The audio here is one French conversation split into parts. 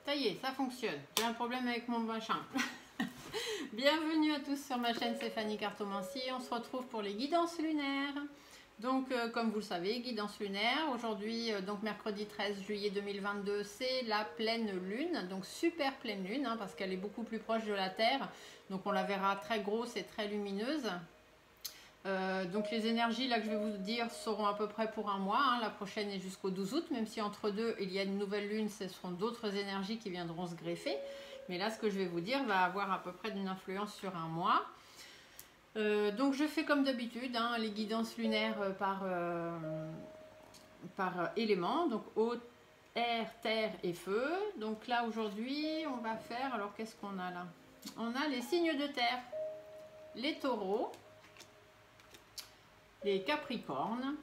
Ça y est, ça fonctionne. J'ai un problème avec mon machin. Bienvenue à tous sur ma chaîne Stéphanie Cartomancie. On se retrouve pour les guidances lunaires. Donc, comme vous le savez, guidance lunaire. Aujourd'hui, donc mercredi 13 juillet 2022, c'est la pleine lune. Donc, super pleine lune, hein, parce qu'elle est beaucoup plus proche de la Terre. Donc, on la verra très grosse et très lumineuse. Donc les énergies là que je vais vous dire seront à peu près pour un mois, hein. La prochaine est jusqu'au 12 août, même si entre deux il y a une nouvelle lune, ce seront d'autres énergies qui viendront se greffer. Mais là ce que je vais vous dire va avoir à peu près une influence sur un mois. Donc je fais comme d'habitude, hein, les guidances lunaires par élément, donc eau, air, terre et feu. Donc là aujourd'hui on va faire, alors qu'est-ce qu'on a là? On a les signes de terre, les taureaux, les capricornes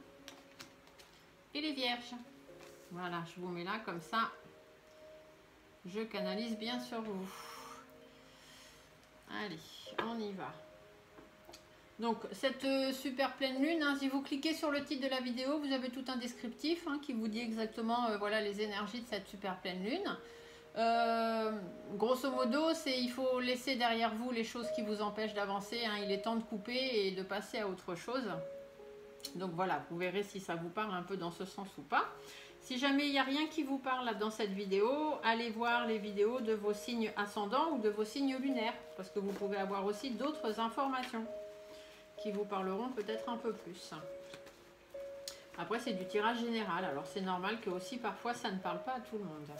et les vierges. Voilà, je vous mets là comme ça. Je canalise bien sur vous. Allez, on y va. Donc, cette super pleine lune, hein, si vous cliquez sur le titre de la vidéo, vous avez tout un descriptif hein, qui vous dit exactement voilà, les énergies de cette super pleine lune. Grosso modo, il faut laisser derrière vous les choses qui vous empêchent d'avancer. Hein. Il est temps de couper et de passer à autre chose. Donc voilà, vous verrez si ça vous parle un peu dans ce sens ou pas. Si jamais il n'y a rien qui vous parle là dans cette vidéo, allez voir les vidéos de vos signes ascendants ou de vos signes lunaires. Parce que vous pouvez avoir aussi d'autres informations qui vous parleront peut-être un peu plus. Après, c'est du tirage général. Alors c'est normal que aussi parfois ça ne parle pas à tout le monde.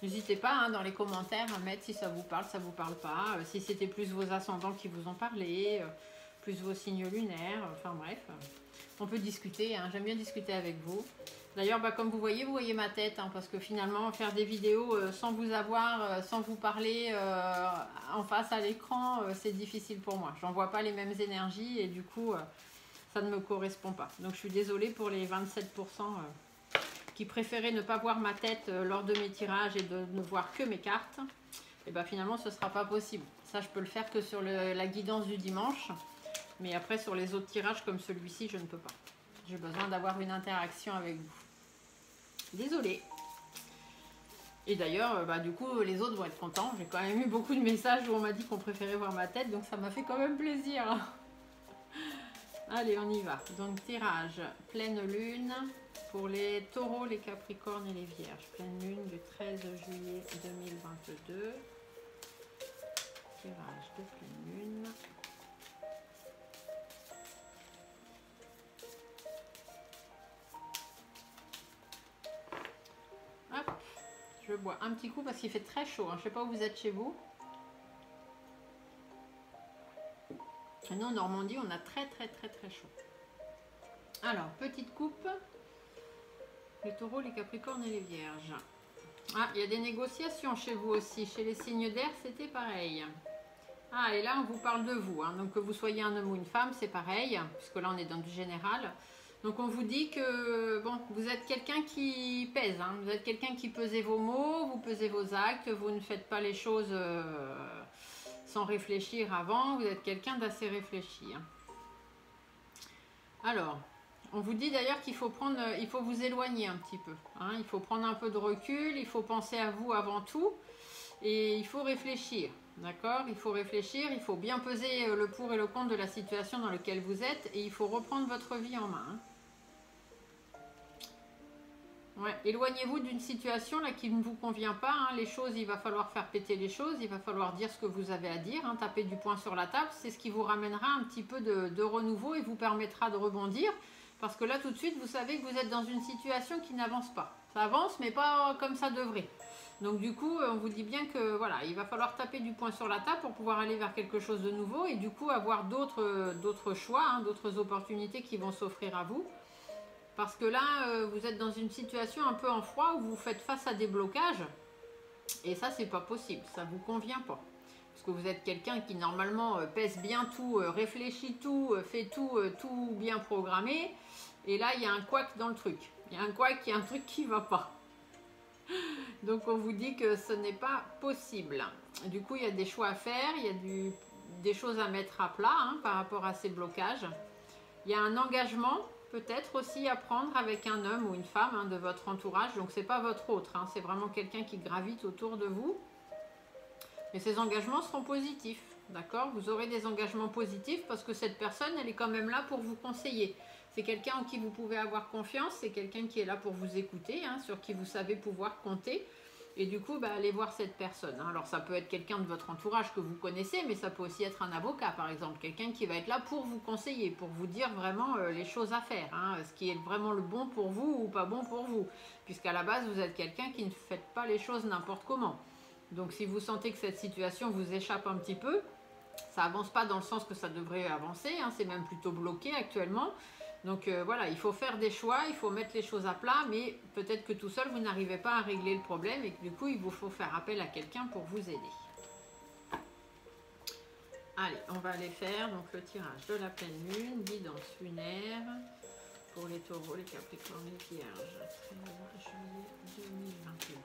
N'hésitez pas hein, dans les commentaires à mettre si ça vous parle pas. Si c'était plus vos ascendants qui vous ont parlé, plus vos signes lunaires, enfin bref. On peut discuter, hein. J'aime bien discuter avec vous. D'ailleurs, comme vous voyez ma tête, hein, parce que finalement, faire des vidéos sans vous avoir, sans vous parler en face à l'écran, c'est difficile pour moi. J'en vois pas les mêmes énergies et du coup, ça ne me correspond pas. Donc, je suis désolée pour les 27% qui préféraient ne pas voir ma tête lors de mes tirages et de ne voir que mes cartes. Et finalement, ce ne sera pas possible. Ça, je peux le faire que sur la guidance du dimanche. Mais après, sur les autres tirages comme celui-ci, je ne peux pas. J'ai besoin d'avoir une interaction avec vous. Désolée. Et d'ailleurs, du coup, les autres vont être contents. J'ai quand même eu beaucoup de messages où on m'a dit qu'on préférait voir ma tête. Donc, ça m'a fait quand même plaisir. Allez, on y va. Donc, tirage pleine lune pour les taureaux, les capricornes et les vierges. Pleine lune du 13 juillet 2022. Tirage de pleine lune. Je bois un petit coup parce qu'il fait très chaud. Hein. Je ne sais pas où vous êtes chez vous. Et nous, en Normandie, on a très chaud. Alors, petite coupe. Les taureaux, les capricornes et les vierges. Ah, il y a des négociations chez vous aussi. Chez les signes d'air, c'était pareil. Ah, et là, on vous parle de vous. Hein. Donc, que vous soyez un homme ou une femme, c'est pareil. Puisque là, on est dans du général. Donc on vous dit que bon, vous êtes quelqu'un qui pèse, hein. Vous êtes quelqu'un qui pesez vos mots, vous pesez vos actes, vous ne faites pas les choses sans réfléchir avant, vous êtes quelqu'un d'assez réfléchi. Hein. Alors, on vous dit d'ailleurs qu'il faut vous éloigner un petit peu. Hein. Il faut prendre un peu de recul, il faut penser à vous avant tout et il faut réfléchir. D'accord? Il faut réfléchir, il faut bien peser le pour et le contre de la situation dans laquelle vous êtes et il faut reprendre votre vie en main. Hein. Ouais, éloignez-vous d'une situation là qui ne vous convient pas. Hein. Les choses, il va falloir faire péter les choses, il va falloir dire ce que vous avez à dire, hein, taper du poing sur la table. C'est ce qui vous ramènera un petit peu de renouveau et vous permettra de rebondir. Parce que là, tout de suite, vous savez que vous êtes dans une situation qui n'avance pas. Ça avance, mais pas comme ça devrait. Donc du coup, on vous dit bien que voilà, il va falloir taper du poing sur la table pour pouvoir aller vers quelque chose de nouveau et du coup avoir d'autres choix, hein, d'autres opportunités qui vont s'offrir à vous. Parce que là, vous êtes dans une situation un peu en froid où vous faites face à des blocages. Et ça, c'est pas possible. Ça vous convient pas. Parce que vous êtes quelqu'un qui, normalement, pèse bien tout, réfléchit tout, fait tout bien programmé. Et là, il y a un couac dans le truc. Il y a un couac, il y a un truc qui va pas. Donc, on vous dit que ce n'est pas possible. Du coup, il y a des choix à faire. Il y a des choses à mettre à plat hein, par rapport à ces blocages. Il y a un engagement peut-être aussi à prendre avec un homme ou une femme hein, de votre entourage. Donc c'est pas votre autre, hein, c'est vraiment quelqu'un qui gravite autour de vous. Et ces engagements seront positifs, d'accord? Vous aurez des engagements positifs parce que cette personne, elle est quand même là pour vous conseiller. C'est quelqu'un en qui vous pouvez avoir confiance, c'est quelqu'un qui est là pour vous écouter, hein, sur qui vous savez pouvoir compter. Et du coup, bah, allez voir cette personne. Hein. Alors ça peut être quelqu'un de votre entourage que vous connaissez, mais ça peut aussi être un avocat, par exemple. Quelqu'un qui va être là pour vous conseiller, pour vous dire vraiment les choses à faire. Hein, ce qui est vraiment le bon pour vous ou pas bon pour vous. Puisqu'à la base, vous êtes quelqu'un qui ne fait pas les choses n'importe comment. Donc si vous sentez que cette situation vous échappe un petit peu, ça avance pas dans le sens que ça devrait avancer, hein, c'est même plutôt bloqué actuellement. Donc voilà, il faut faire des choix, il faut mettre les choses à plat, mais peut-être que tout seul vous n'arrivez pas à régler le problème et que du coup il vous faut faire appel à quelqu'un pour vous aider. Allez, on va aller faire donc le tirage de la pleine lune, guidance lunaire pour les taureaux, les capricornes, les vierges, 13 juillet 2022.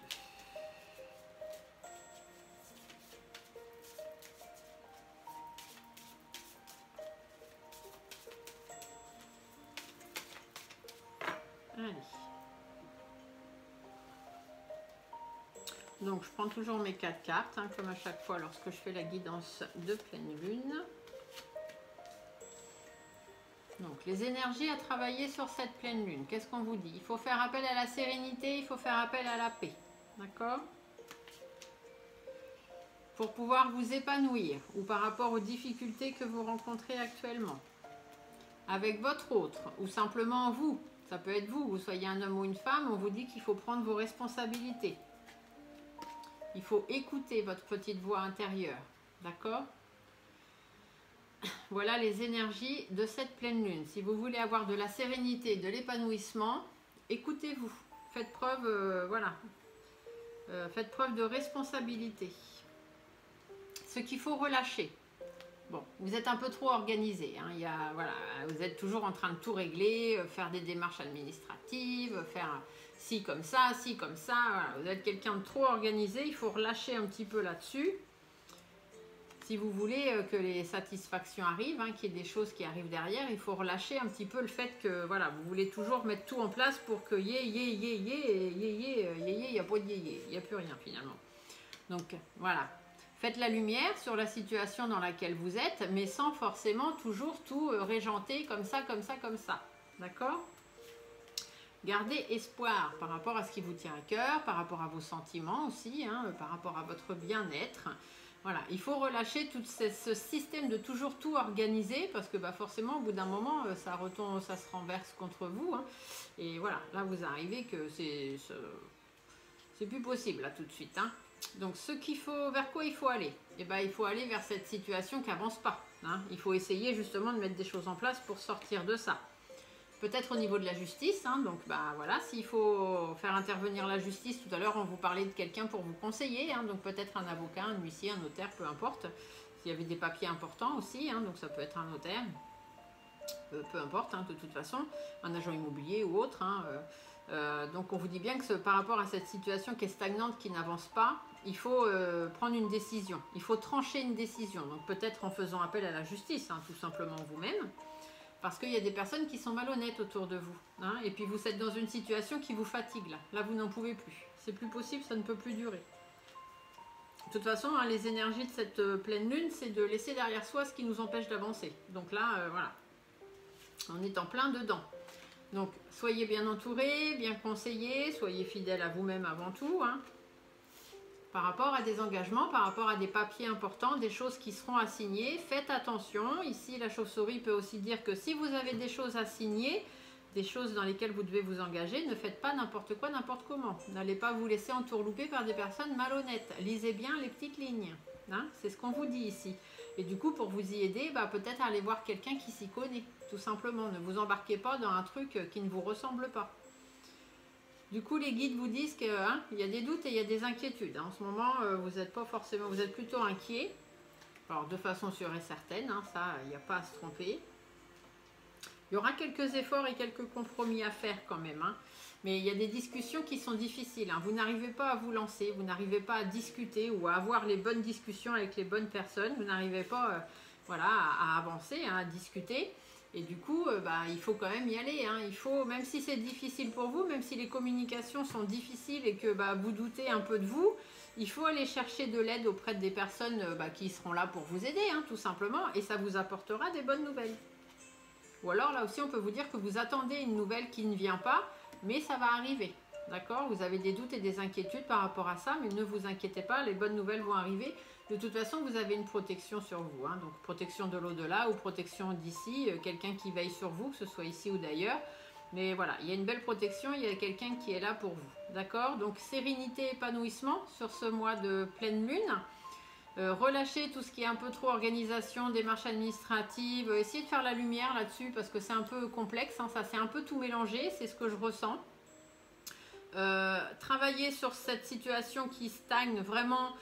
Allez. Donc je prends toujours mes 4 cartes, hein, comme à chaque fois lorsque je fais la guidance de pleine lune. Donc les énergies à travailler sur cette pleine lune, qu'est-ce qu'on vous dit? Il faut faire appel à la sérénité, il faut faire appel à la paix, d'accord? Pour pouvoir vous épanouir ou par rapport aux difficultés que vous rencontrez actuellement. Avec votre autre ou simplement vous. Ça peut être vous, vous soyez un homme ou une femme, on vous dit qu'il faut prendre vos responsabilités. Il faut écouter votre petite voix intérieure, d'accord? Voilà les énergies de cette pleine lune. Si vous voulez avoir de la sérénité, de l'épanouissement, écoutez-vous. Faites preuve, faites preuve de responsabilité. Ce qu'il faut relâcher. Bon, vous êtes un peu trop organisé. Hein. Vous êtes toujours en train de tout régler, faire des démarches administratives, faire ci comme ça, ci comme ça. Voilà. Vous êtes quelqu'un de trop organisé. Il faut relâcher un petit peu là-dessus. Si vous voulez que les satisfactions arrivent, hein, qu'il y ait des choses qui arrivent derrière, il faut relâcher un petit peu le fait que voilà, vous voulez toujours mettre tout en place pour que il n'y a pas de il n'y a plus rien finalement. Donc voilà. Faites la lumière sur la situation dans laquelle vous êtes, mais sans forcément toujours tout régenter comme ça, comme ça, comme ça. D'accord? Gardez espoir par rapport à ce qui vous tient à cœur, par rapport à vos sentiments aussi, hein, par rapport à votre bien-être. Voilà, il faut relâcher tout ce système de toujours tout organiser, parce que bah, forcément, au bout d'un moment, ça retombe, ça se renverse contre vous. Hein, et voilà, là, vous arrivez que c'est plus possible, là, tout de suite. Hein. Donc, vers quoi il faut aller? Eh ben, il faut aller vers cette situation qui n'avance pas. Hein. Il faut essayer justement de mettre des choses en place pour sortir de ça. Peut-être au niveau de la justice. Hein. Donc, bah voilà, s'il faut faire intervenir la justice, tout à l'heure, on vous parlait de quelqu'un pour vous conseiller. Hein. Donc, peut-être un avocat, un huissier, un notaire, peu importe. S'il y avait des papiers importants aussi, hein. Donc ça peut être un notaire. Peu importe, hein, de toute façon. Un agent immobilier ou autre. Hein. Donc on vous dit bien que par rapport à cette situation qui est stagnante, qui n'avance pas, il faut prendre une décision, il faut trancher une décision, donc peut-être en faisant appel à la justice, hein, tout simplement vous-même, parce qu'il y a des personnes qui sont malhonnêtes autour de vous, hein, et puis vous êtes dans une situation qui vous fatigue, là vous n'en pouvez plus, c'est plus possible, ça ne peut plus durer. De toute façon, hein, les énergies de cette pleine lune, c'est de laisser derrière soi ce qui nous empêche d'avancer, donc là, voilà, on est en plein dedans. Donc, soyez bien entourés, bien conseillés, soyez fidèles à vous-même avant tout. Hein. Par rapport à des engagements, par rapport à des papiers importants, des choses qui seront à signer, faites attention. Ici, la chauve-souris peut aussi dire que si vous avez des choses à signer, des choses dans lesquelles vous devez vous engager, ne faites pas n'importe quoi, n'importe comment. N'allez pas vous laisser entourlouper par des personnes malhonnêtes. Lisez bien les petites lignes. Hein, c'est ce qu'on vous dit ici. Et du coup, pour vous y aider, bah, peut-être aller voir quelqu'un qui s'y connaît, tout simplement. Ne vous embarquez pas dans un truc qui ne vous ressemble pas. Du coup, les guides vous disent qu'il y a des doutes et il y a des inquiétudes. En ce moment, vous n'êtes pas forcément, vous êtes plutôt inquiet. Alors, de façon sûre et certaine, hein, ça, il n'y a pas à se tromper. Il y aura quelques efforts et quelques compromis à faire quand même. Hein. Mais il y a des discussions qui sont difficiles. Hein. Vous n'arrivez pas à vous lancer, vous n'arrivez pas à discuter ou à avoir les bonnes discussions avec les bonnes personnes. Vous n'arrivez pas à avancer, hein, à discuter. Et du coup, il faut quand même y aller. Hein. Il faut, même si c'est difficile pour vous, même si les communications sont difficiles et que vous doutez un peu de vous, il faut aller chercher de l'aide auprès des personnes qui seront là pour vous aider, hein, tout simplement. Et ça vous apportera des bonnes nouvelles. Ou alors là aussi, on peut vous dire que vous attendez une nouvelle qui ne vient pas, mais ça va arriver. D'accord? Vous avez des doutes et des inquiétudes par rapport à ça, mais ne vous inquiétez pas, les bonnes nouvelles vont arriver. De toute façon, vous avez une protection sur vous, hein, donc protection de l'au-delà ou protection d'ici, quelqu'un qui veille sur vous, que ce soit ici ou d'ailleurs. Mais voilà, il y a une belle protection, il y a quelqu'un qui est là pour vous. D'accord? Donc sérénité, épanouissement sur ce mois de pleine lune. Relâchez tout ce qui est un peu trop organisation, démarches administratives. Essayez de faire la lumière là-dessus parce que c'est un peu complexe, hein, ça c'est un peu tout mélangé, c'est ce que je ressens. Travailler sur cette situation qui stagne vraiment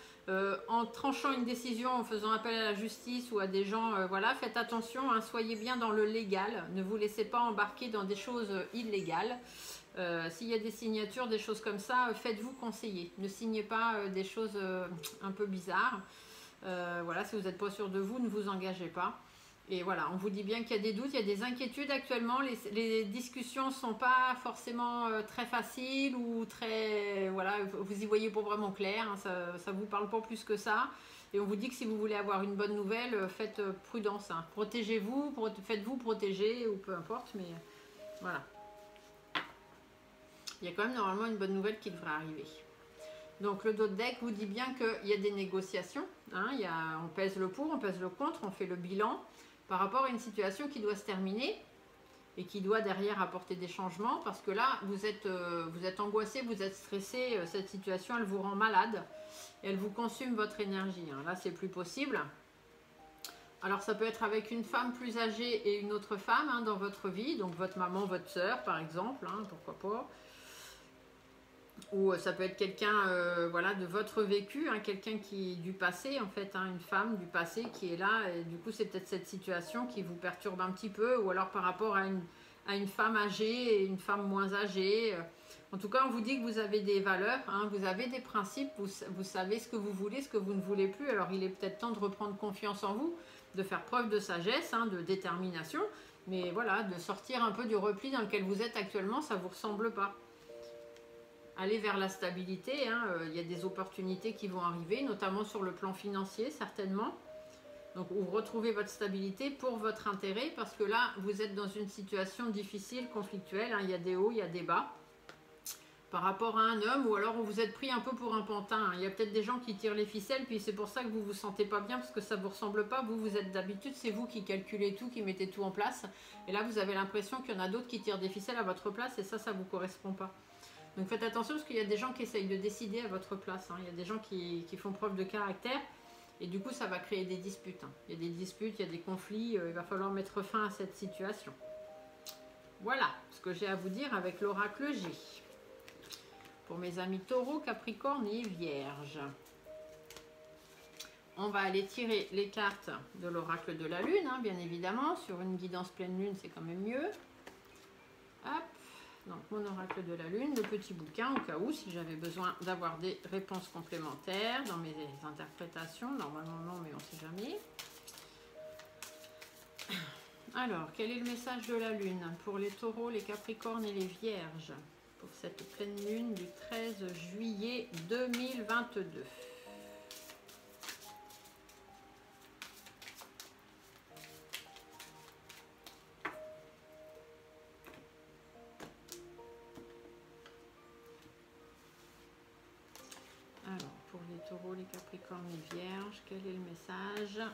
en tranchant une décision, en faisant appel à la justice ou à des gens, voilà, faites attention, hein, soyez bien dans le légal, ne vous laissez pas embarquer dans des choses illégales. S'il y a des signatures, des choses comme ça, faites-vous conseiller, ne signez pas des choses un peu bizarres. Voilà, si vous n'êtes pas sûr de vous, ne vous engagez pas. Et voilà, on vous dit bien qu'il y a des doutes, il y a des inquiétudes actuellement. Les discussions ne sont pas forcément très faciles ou très... Voilà, vous y voyez pas vraiment clair, hein, ça ne vous parle pas plus que ça. Et on vous dit que si vous voulez avoir une bonne nouvelle, faites prudence. Hein. Protégez-vous, faites-vous protéger ou peu importe, mais voilà. Il y a quand même normalement une bonne nouvelle qui devrait arriver. Donc le dos de deck vous dit bien qu'il y a des négociations. Hein, on pèse le pour, on pèse le contre, on fait le bilan par rapport à une situation qui doit se terminer et qui doit derrière apporter des changements parce que là, vous êtes angoissé, vous êtes stressé, cette situation, elle vous rend malade, elle vous consume votre énergie. Hein. Là, c'est plus possible. Alors, ça peut être avec une femme plus âgée et une autre femme hein, dans votre vie, donc votre maman, votre soeur, par exemple, hein, pourquoi pas. Ou ça peut être quelqu'un voilà, de votre vécu, hein, quelqu'un qui du passé en fait, hein, une femme du passé qui est là et du coup c'est peut-être cette situation qui vous perturbe un petit peu ou alors par rapport à une femme âgée et une femme moins âgée. En tout cas on vous dit que vous avez des valeurs, hein, vous avez des principes, vous savez ce que vous voulez, ce que vous ne voulez plus. Alors il est peut-être temps de reprendre confiance en vous, de faire preuve de sagesse, hein, de détermination, mais voilà, de sortir un peu du repli dans lequel vous êtes actuellement, ça ne vous ressemble pas. Aller vers la stabilité, hein, y a des opportunités qui vont arriver, notamment sur le plan financier, certainement. Donc, vous retrouvez votre stabilité pour votre intérêt, parce que là, vous êtes dans une situation difficile, conflictuelle, hein, y a des hauts, il y a des bas, par rapport à un homme, ou alors on vous êtes pris un peu pour un pantin. Il y a peut-être des gens qui tirent les ficelles, puis c'est pour ça que vous vous sentez pas bien, parce que ça vous ressemble pas, vous êtes d'habitude, c'est vous qui calculez tout, qui mettez tout en place, et là, vous avez l'impression qu'il y en a d'autres qui tirent des ficelles à votre place, et ça vous correspond pas. Donc faites attention parce qu'il y a des gens qui essayent de décider à votre place. Hein. Il y a des gens qui font preuve de caractère et du coup ça va créer des disputes. Hein. Il y a des disputes, il y a des conflits, il va falloir mettre fin à cette situation. Voilà ce que j'ai à vous dire avec l'oracle G. Pour mes amis taureaux, capricorne et vierge. On va aller tirer les cartes de l'oracle de la lune, hein, bien évidemment. Sur une guidance pleine lune, c'est quand même mieux. Hop. Donc mon oracle de la lune, le petit bouquin au cas où si j'avais besoin d'avoir des réponses complémentaires dans mes interprétations. Normalement non, mais on ne sait jamais. Alors, quel est le message de la lune pour les taureaux, les capricornes et les vierges pour cette pleine lune du 13 juillet 2022? Taureaux, les capricornes, les vierges, quel est le message?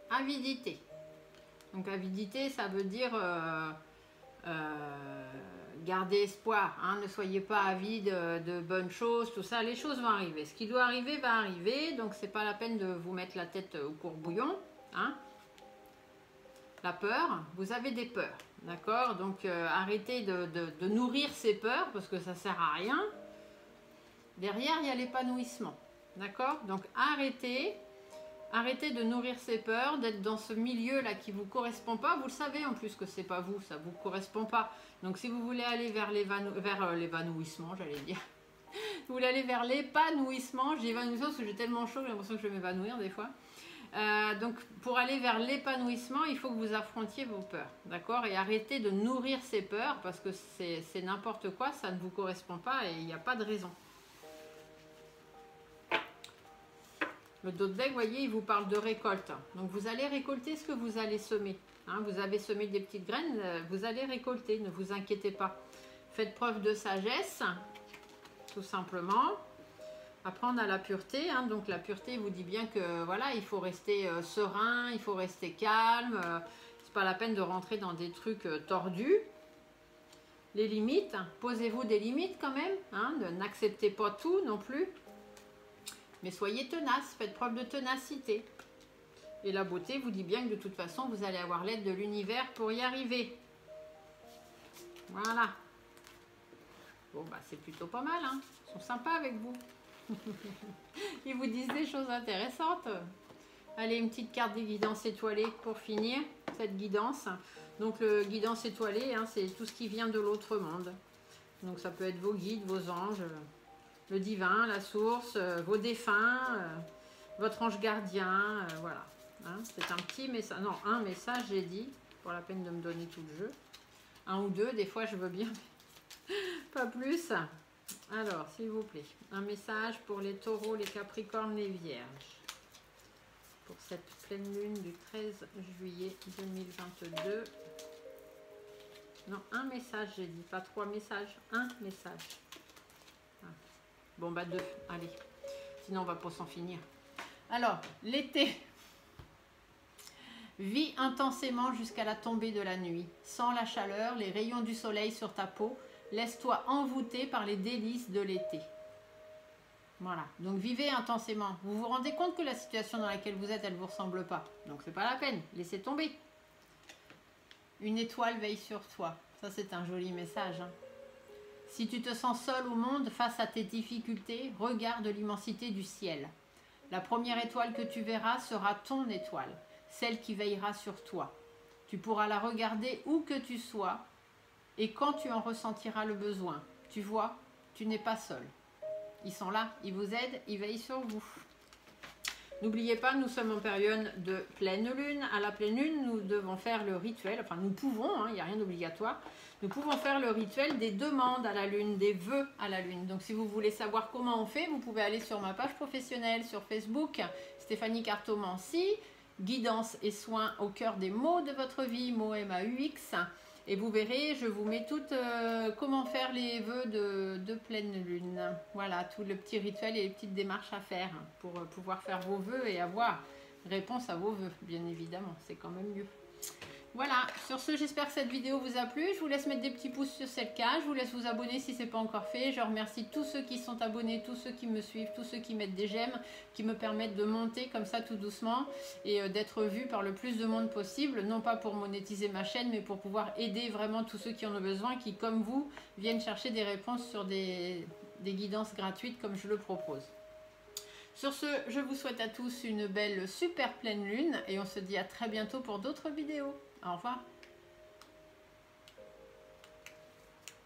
Avidité. Donc avidité, ça veut dire garder espoir. Hein, ne soyez pas avide de bonnes choses, tout ça. Les choses vont arriver. Ce qui doit arriver va arriver. Donc c'est pas la peine de vous mettre la tête au courbouillon. Hein. La peur, vous avez des peurs. D'accord? Donc arrêtez de nourrir ces peurs parce que ça sert à rien. Derrière, il y a l'épanouissement. D'accord? Donc, arrêtez de nourrir ces peurs, d'être dans ce milieu-là qui ne vous correspond pas. Vous le savez en plus que ce n'est pas vous, ça ne vous correspond pas. Donc, si vous voulez aller vers l'évanouissement, j'allais dire. Vous voulez aller vers l'épanouissement. Je dis évanouissement parce que j'ai tellement chaud, j'ai l'impression que je vais m'évanouir des fois. Donc, pour aller vers l'épanouissement, il faut que vous affrontiez vos peurs, d'accord? Et arrêtez de nourrir ces peurs parce que c'est n'importe quoi, ça ne vous correspond pas et il n'y a pas de raison. Le dos de bec, vous voyez, il vous parle de récolte. Donc, vous allez récolter ce que vous allez semer. Hein, vous avez semé des petites graines, vous allez récolter, ne vous inquiétez pas. Faites preuve de sagesse, tout simplement. Après, on a la pureté. Hein, donc, la pureté vous dit bien que voilà, il faut rester serein, il faut rester calme. C'est pas la peine de rentrer dans des trucs tordus. Les limites, posez-vous des limites quand même. Hein, n'acceptez pas tout non plus. Mais soyez tenace, faites preuve de ténacité. Et la beauté vous dit bien que de toute façon, vous allez avoir l'aide de l'univers pour y arriver. Voilà. Bon, bah c'est plutôt pas mal. Hein. Ils sont sympas avec vous. Ils vous disent des choses intéressantes. Allez, une petite carte des guidances étoilées pour finir cette guidance. Donc, le guidance étoilée, hein, c'est tout ce qui vient de l'autre monde. Donc, ça peut être vos guides, vos anges, le divin, la source, vos défunts, votre ange gardien, voilà. Hein, c'est un petit message, non, un message, j'ai dit, pour la peine de me donner tout le jeu. Un ou deux, des fois je veux bien, mais pas plus. Alors, s'il vous plaît, un message pour les taureaux, les capricornes, les vierges. Pour cette pleine lune du 13 juillet 2022. Non, un message, j'ai dit, pas 3 messages, un message. Ah. Bon, bah 2, allez. Sinon, on va pas s'en finir. Alors, l'été. Vis intensément jusqu'à la tombée de la nuit. Sens la chaleur, les rayons du soleil sur ta peau. Laisse-toi envoûter par les délices de l'été. Voilà, donc vivez intensément. Vous vous rendez compte que la situation dans laquelle vous êtes, elle ne vous ressemble pas. Donc c'est pas la peine, laissez tomber. Une étoile veille sur toi. Ça c'est un joli message. Hein. Si tu te sens seul au monde face à tes difficultés, regarde l'immensité du ciel. La première étoile que tu verras sera ton étoile, celle qui veillera sur toi. Tu pourras la regarder où que tu sois et quand tu en ressentiras le besoin. Tu vois, tu n'es pas seul. Ils sont là, ils vous aident, ils veillent sur vous. N'oubliez pas, nous sommes en période de pleine lune. À la pleine lune, nous devons faire le rituel, enfin nous pouvons, il n'y a rien d'obligatoire, nous pouvons faire le rituel des demandes à la lune, des vœux à la lune. Donc si vous voulez savoir comment on fait, vous pouvez aller sur ma page professionnelle sur Facebook, Stéphanie Cartomancie, guidance et soins au cœur des mots de votre vie, mots MAUX. Et vous verrez, je vous mets toutes comment faire les vœux de pleine lune. Voilà, tout le petit rituel et les petites démarches à faire pour pouvoir faire vos vœux et avoir réponse à vos vœux, bien évidemment. C'est quand même mieux. Voilà, sur ce, j'espère que cette vidéo vous a plu. Je vous laisse mettre des petits pouces si c'est le cas. Je vous laisse vous abonner si ce n'est pas encore fait. Je remercie tous ceux qui sont abonnés, tous ceux qui me suivent, tous ceux qui mettent des j'aime, qui me permettent de monter comme ça tout doucement et d'être vu par le plus de monde possible. Non pas pour monétiser ma chaîne, mais pour pouvoir aider vraiment tous ceux qui en ont besoin, qui comme vous, viennent chercher des réponses sur des guidances gratuites comme je le propose. Sur ce, je vous souhaite à tous une belle super pleine lune et on se dit à très bientôt pour d'autres vidéos. Au revoir.